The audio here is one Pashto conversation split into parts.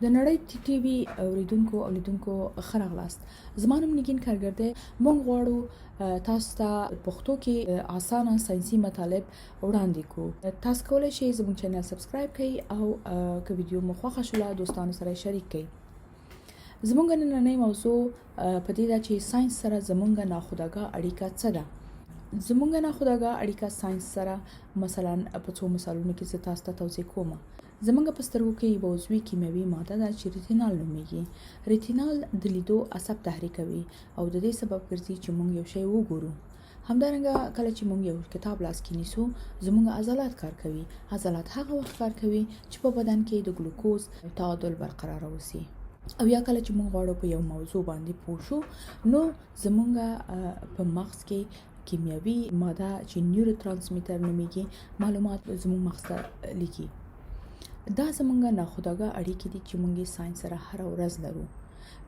د نړۍ ټي وي اوریدونکو او لیدونکو ښه راغلاست. زما نوم نګین کارګردی. موږ غواړو تاسو ته پښتو کې اسانه ساينسي مطالب وړاندې کوو. تاسو کولی شئ زموږ چینل سبسکرایب کړئ او که ویډیو مو خوښه شوله دوستانو سره شریک کړئ. زموږ نننۍ موضوع په دې ده چې ساينس سره زموږ ناخودآګاه اړیکه څه ده. زموږ ناخودآګاه اړیکه ساينس سره مثلا په څو مثالونو کې زه تاسو ته توضیح کوم. زموږ په سترګو کې یوه عضوي کیمیاوي ماده ده چې ریټینال نومیږي. ریټینال د لیدو عصب تحریکوي او د دې سبب ګرځي چې موږ یو شی وګورو. همدارنګه کله چې موږ یو کتاب لاس کې نیسو زموږ عضلات کار کوي. عضلات هغه وخت کار کوي چې په بدن کې د ګلوکوز تعادل برقرار اوسي. او یا کله چې موږ غواړو په یو موضوع باندې پوه شو نو زموږ په مغز کې کیمیاوي ماده چې نیورو ترانسمیټر نومیږي معلومات زموږ مغز ته لیکي. دا زموږ ناخودآګاه اړیکې دي چې موږ یې ساينس سره هر ورځ لرو.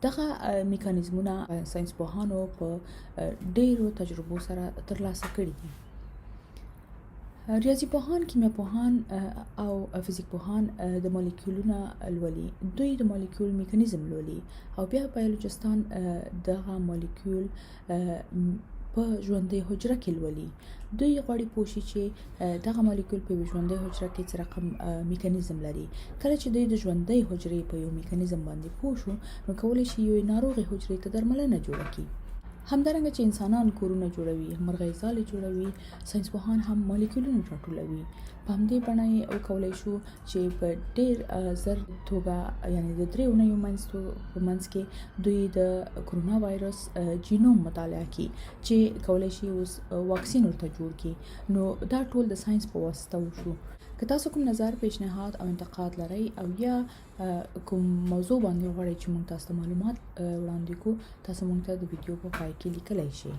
دغه میکانیزمونه ساينس پوهانو په ډیرو تجربو سره ترلاسه کړي دي. ریاضي پوهان، کیمیا پوهان او فزیک پوهان د مالیکولونو لولي. دوی د مالیکول میکانیزم لولي او بیا بایولوژیستان دغه مالیکول په ژوندۍ حجره کې لولي. دوی غواړي پوه شي چې دغه مالیکول په ژوندۍ حجره کې څه رقم میکانیزم لري. کله چې دوی د ژوندۍ حجرې په یو میکانیزم باندې پوه شو نو کولی شي یو ناروغي حجرې ته درملنه جوړه کړي. همدارنګه چې انسانان کورونه جوړوي، مرغۍ ځالې جوړوي، ساينس پوهان هم مالیکولونه راټولوي. په همدې بڼه یې وکولی شو چې په ډیر زر توګه یعنی د 3 اونیو منځ کې دوی د کرونا وایرس جینوم مطالعه کړي چې کولی شي اوس واکسین ورته جوړ کړي. نو دا ټول د ساينس په واسطه وشو. که تاسو کوم نظر، پیشنهاد او انتقاد لرئ او یا کوم موضوع باندې غواړئ چې موږ تاسو ته معلومات وړاندې کړو تاسو موږ ته د ویډیو په پای کې لیکلی شئ.